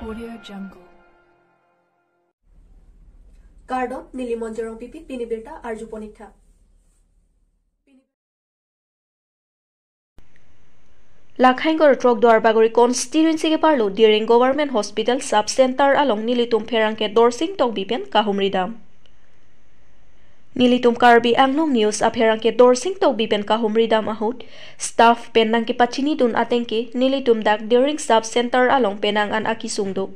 Audio Jungle. Kardom Nilimonjerong Pipi Pinibirta Arjuponitha. Lakhaingor Trok Dwarbagori constituency ke parlo during government hospital sub center along Nilitum Pherangke Dorsing Tong Bipen Kahumridam. Nilitum Karbi Anglong news apherangke Dorsing Tong Bipen Kahumridam ahut staff penang ke pachini dun atengke Nilitum dak during sub center along penang an akisungdo.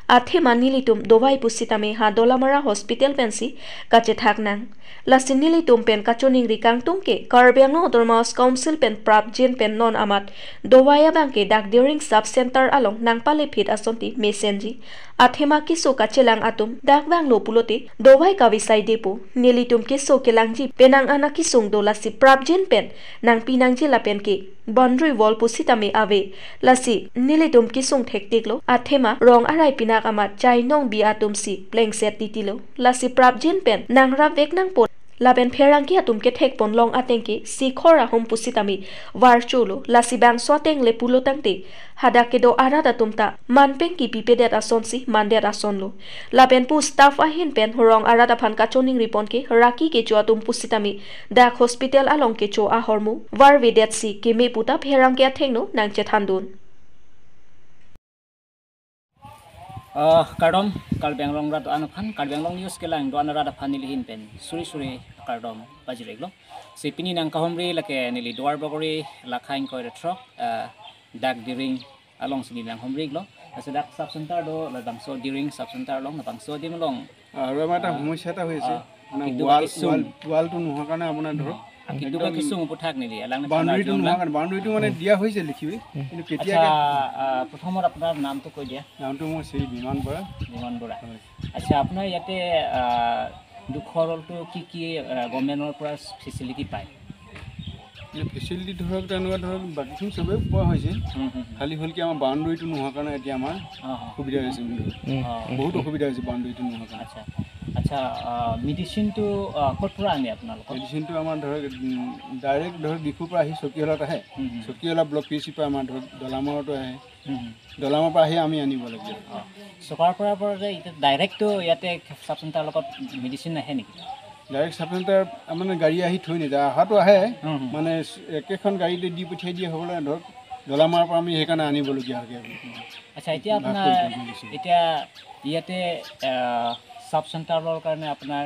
Athema Nilitum dovai pusitame ha Dolamara hospital pensi kache thaknang. Lasin Nilitum pen kachoning rikang tungke Karbi Anglong Dormaus council pen prap jen pen non amat dovaya bangke dak during sub center along nang palepit asonti mesenji. Athema kiso kachelang atum dak bang lo pulote dovai kawisai depo Nilitum kiso kelangji penang anak kisung do lasi prap jen pen nang pinang jela pen ke boundary wall pusitame ave lasi Nilitum kisung thektiklo athema rong arai pinak amat chai nong bi atum si pleng set titilo lasi prap jen pen nang rap vek nang pot laben pherangki atum ke thek pon long atengki si khora hom pusitami warchulo lasi bang swateng le pulo tangte hadake do arada tumta manpeng ki pipedet ason si mandet ason lo laben pu staff ahin pen horong arada phan kachoning ripon ke raki ke cho atum pusitami dak hospital along ke cho a hormu war vedet si ke me puta pherangki athengno nang chethandun Kardom Karbi Anglong ratu anuphan Karbi Anglong news kelang do anara phan nilihin pen suri Kardom bajreglo sipini nang kahomri lake nili duar bogori lakhain ko retro dak during along sini nang homri glo asadak sub center do ladang so during sub center long napang so dim long ramata homosyata hoise মানে ওয়াল two Noha কাৰণে আপোনাৰ ধৰক কিন্তু কিছু উপঠাক নিলি আলাং বাউন্ডাৰীটো নোহা কাৰণে বাউন্ডাৰীটো মানে দিয়া হৈছে লিখিবি কিন্তু কেতিয়া প্ৰথমৰ আপোনাৰ নামটো কৈ দিয়া নামটো মোৰ শ্ৰী বিমান বৰা আচ্ছা আপোনাৰ ইয়াতে দুখৰলটো কি গভৰ্ণমেণ্টৰ পৰা ফেচিলিটি পায় ফেচিলিটি ধৰক তেনেকুৱা ধৰক বাকীখিনি চবেই পোৱা হৈছে খালি হ'ল কি আমাৰ বাউণ্ডাৰীটো নোহোৱাৰ কাৰণে এতিয়া আমাৰ সুবিধা হৈছে বহুত অসুবিধা হৈছে বাউণ্ডাৰীটো নোহোৱাৰ কাৰণে আচ্ছা মেডিচিনটো ক'ৰ পৰা আনে আপোনালোকৰ মেডিচিনটো আমাৰ ধৰক ডাইৰেক্ট ধৰক দিখুৰ পৰা আহি চকীহলাত আহে চকীহলা ব্লক পি চি পৰা আমাৰ ধৰক দলামাৰতো আহে দলামাৰ পৰা আহি আমি আনিব লাগিব চৰকাৰৰ পৰা যে ডাইৰেক্টটো ইয়াতে চাব চেণ্টাৰৰ লগত মেডিচিন নাহে নেকি ডাইৰেক্ট চাব চেণ্টাৰ মানে গাড়ী আহি থৈ নাযায় অহাটো আহে মানে একেখন গাড়ীতে দি পঠিয়াই দিয়া হ'বলৈ ধৰক দলামাৰ পৰা আমি সেইকাৰণে আনিবলগীয়া হয় আচ্ছা এতিয়া আপোনাৰ এতিয়া ইয়াতে সাব চেণ্টাৰৰ কাৰণে আপোনাৰ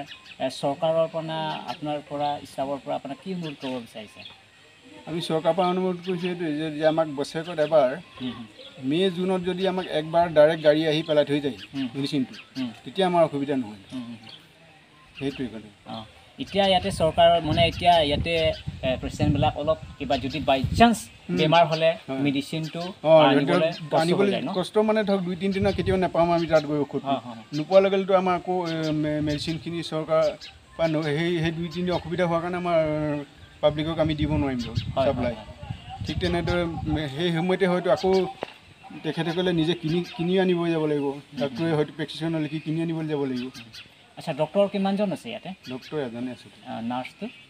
চৰকাৰৰ পৰা আপোনাৰ পৰা ষ্টাফৰ পৰা আপোনাৰ কি অনুৰোধ কৰিব বিচাৰিছে আমি চৰকাৰৰ পৰা অনুৰোধ কৰিছোঁ এইটো যে আমাক বছৰেকত এবাৰ মে' জুনত যদি আমাক একবাৰ ডাইৰেক্ট গাড়ী আহি পেলাই থৈ যায় মেডিচিনটো তেতিয়া আমাৰ অসুবিধা নহয় সেইটোৱে কথা এতিয়া ইয়াতে চৰকাৰৰ মানে এতিয়া ইয়াতে পেচেণ্টবিলাক অলপ কিবা যদি বাই চান্স বেমাৰ হ'লে মেডিচিনটো আনিবলৈ কষ্ট মানে ধৰক 2-3 দিনৰ কেতিয়াও নাপাওঁ আমি তাত গৈ ঔষধ নোপোৱাৰ লগে লগেতো আমাৰ আকৌ মেডিচিনখিনি চৰকাৰ বা সেই 2-3 দিন অসুবিধা হোৱাৰ কাৰণে আমাৰ পাব্লিকক আমি দিব নোৱাৰিম চাপ্লাই ঠিক তেনেদৰে সেই সময়তে হয়তো আকৌ তেখেতসকলে নিজে কিনি আনিব যাব লাগিব ডাক্তৰে হয়তো প্ৰেছক্ৰিপশ্যন লিখি কিনি আনিবলৈ যাব লাগিব আচ্ছা ডক্টৰ কিমানজন আছে ইয়াতে ডক্টৰ এজনে আছে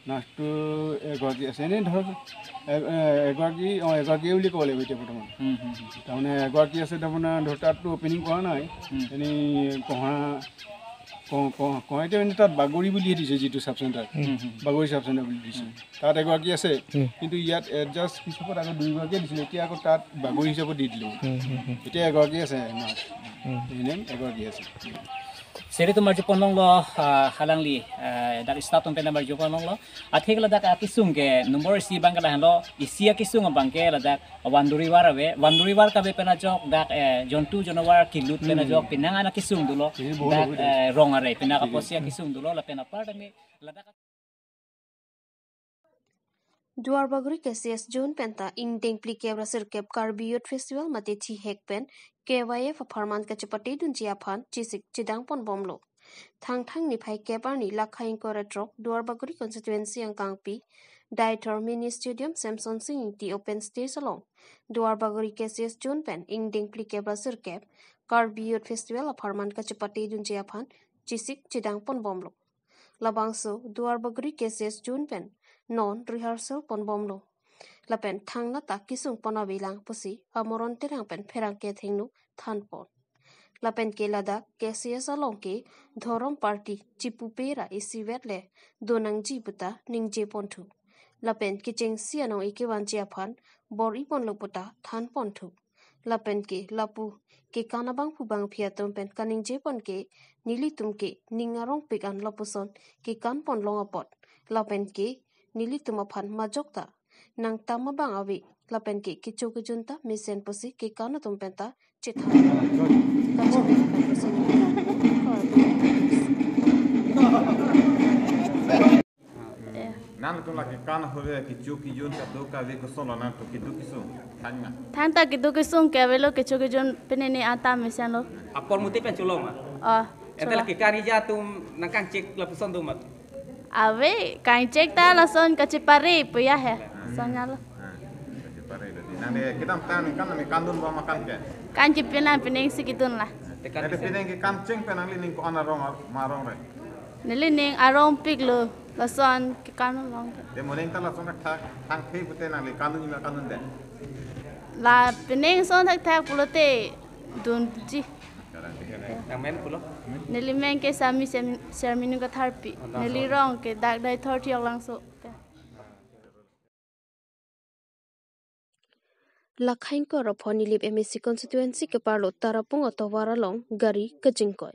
নাৰ্ছটো এগৰাকী আছে এনেই ধৰক এগৰাকী বুলি ক'ব লাগিব এতিয়া বৰ্তমান তাৰমানে এগৰাকী আছে তাৰমানে ধৰক তাততো অ'পেনিং কৰা নাই এনেই কওঁতে মানে তাত বাগৰি বুলিহে দিছে যিটো চাব চেণ্টাৰ বাগৰি চাব চেণ্টাৰ বুলি দিছে তাত এগৰাকী আছে কিন্তু ইয়াত এডজাষ্ট হিচাপত আগত 2গৰাকীয়ে দিছিলে এতিয়া আকৌ তাত বাগৰি হিচাপত দি দিলোঁ এতিয়া এগৰাকী আছে নাৰ্ছ এগৰাকী আছে Seri tu marju ponong lo halangli dari statum pena marju ponong lo athik la dak kisung ke nomor isi bangka lah lo isia kisung bangke la dak wanduri war ka be pena jok dak jontu jonawar kilut pena jok pinang ana kisung dulo dak rong are pena ka posia kisung dulo la pena part me la dak Duarbaguri KCS June Penta in Dengpli Kebra Sirkep Karbi Youth Festival Mate Chi Hekpen KYF Farman Kachapati Dun Jiapan Chisik Chidang Pon Bomlo Thang Nipai Kebar Ni Lakhain Koretrok Duarbaguri constituency ang Kangpi Dieter Mini Stadium Samson Sing the Open Stage Along Duarbaguri KCS June Pen in Dengpli Kebra Sirkep Karbi Youth Festival Farman Kachapati Dun Jiapan Chisik Chidang Pon Bomlo Labangso Duarbaguri KCS June Pen non rehearsal pon bomlo lapen thangna ta kisung ponabilang pusi amoron terang pen pherang ke thingnu than pon Lapen ke ladak KCS along ke Dhorong Party Chipupera isi wetle donang ji puta ning je pontu. Lapen ke cheng siano ike wanjia pan bor ipon loputa than pontu. Lapen ke lapu ke kanabang pubang piatum pen kaning je pon ke nilitum ke ningarong pikan lapuson ke kan pon longapot. Lapen ke nilitum apan majokta nang tamabang awi lapen ke kichokujunta misen posi ke kanatum penta citha. Nan tu lagi kan hove ki chuki jun ta do ka ve ko solo nan to ki du ki sung tanya Tanta ki duki sung ke velo ke choki jon penene ata mesian lo. Apor muti pen culong ah. Ah. Ente laki kari jatum nakang cek lapuson tu mat. Ave kain cek ta la son ka cipari pu ya he. Sonya lo. ki pare de nan de kitam tan kan mi kandun ba makan ke Kan cipina peneng sikitun lah. Tekan de pineng ki kam cheng penang li ning ko ana rong marong re Nili ning arong pig lo la son ki kanu long. de moneng ta la song ta thang phe pute nang li kandun ni ma kandun de La peneng son thak thak pulote dun ji. yang men pulo. Nili men ke sami serminu ka tharpi. Nili rong ke dak dai 30 lang so. Lakhain ko raponi lip MSC constituency ke parlo tarapung atawara long gari kajingkoy.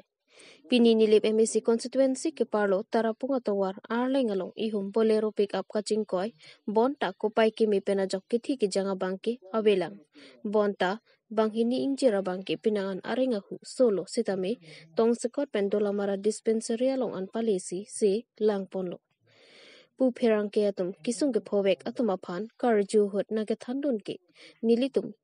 Pini nilip MSC constituency ke parlo tarapung atawar arleng along ihum bolero pick up kajingkoy bonta kopai ke me penajok kithi ki janga bangke awelang. Bonta banghini injira bangke pinangan arengahu solo sitame tong sekot pendola mara dispensary along an palesi se langponlo. Pu perang ke atum kisung ke povek atum apan karju hut naga thandun ke nilitum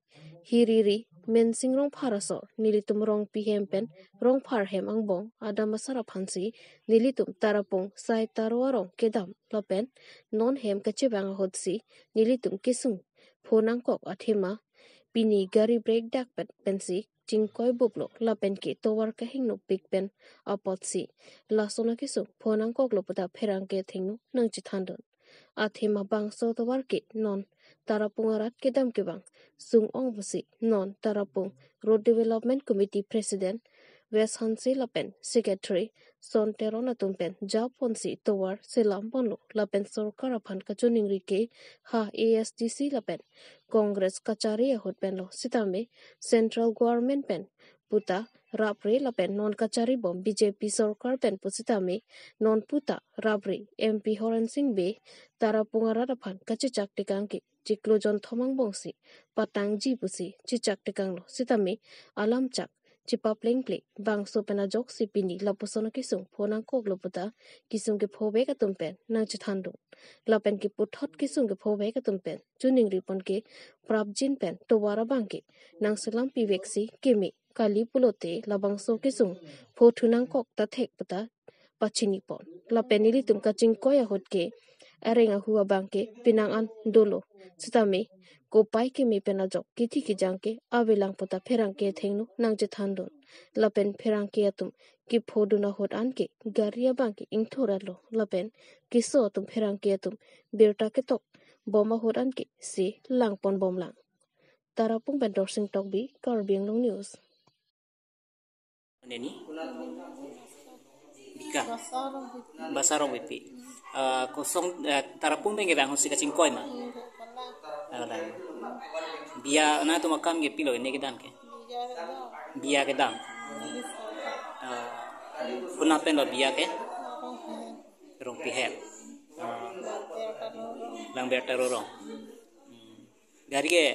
hiriri mensing rong parasor nilitum rong pihempen rong parhem angbong ada masara phansi nilitum tarapong sai tarwarong kedam lapen non hem kachebang hotsi nilitum kisung phonang kok athema pini gari break dak pensi chingkoi bublo lapen ke towar ka hingno big pen apotsi lasona kisu phonang kok loputa pherang ke thingnu nang chithandon athema bangso towar ke non tarapung arat kedam ke bang sung ong busi non tarapung road development committee president West Hansi Lapen secretary son terona tumpen japonsi towar selam bonlo lapen sorkar aphan kachuning rike ha ASDC lapen Congress kachari hot penlo sitame central government pen puta rapre lapen non kachari bom BJP sorkar pen pusitame non puta rapre MP Horan Singh be tarapungara aphan kachichak tikangki chiklojon thomang bongsi patang ji pusi chichak tikanglo sitame alam chak chipa pleng ple bang so pena jok si pini laposona kisung phonang kok loputa kisung ke phobe ka tumpen nang chithandu lapen ke puthot kisung ke phobe ka tumpen chuning ripon ke prabjin pen towara bangke nang selam piveksi kemi kali pulote labang so kisung phothunang kok ta thek puta pachini pon lapen nili tum kaching koya hotke arenga huwa bangke pinang an dolo sitame kopai ke me pena jok kithi ki jangke awelang puta pherang ke thengnu nang je thandon lapen pherang ke atum ki phoduna hot anke garia bangke ingthoralo lapen kiso atum pherang ke atum berta ke tok boma hot anke se langpon bomlang tarapung bentor sing tok bi Karbi Anglong news Neni. Bika. Basarong wipi. Kosong tarapung benge bang hosi kacing koi ma. Bia na tu makam ge pilo ini kedan ke. Bia kedam. Puna pen lo bia ke. Rong pihel. Lang berta rorong. Gari ke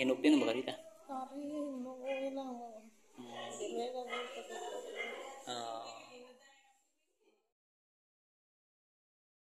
henupin bagari ta.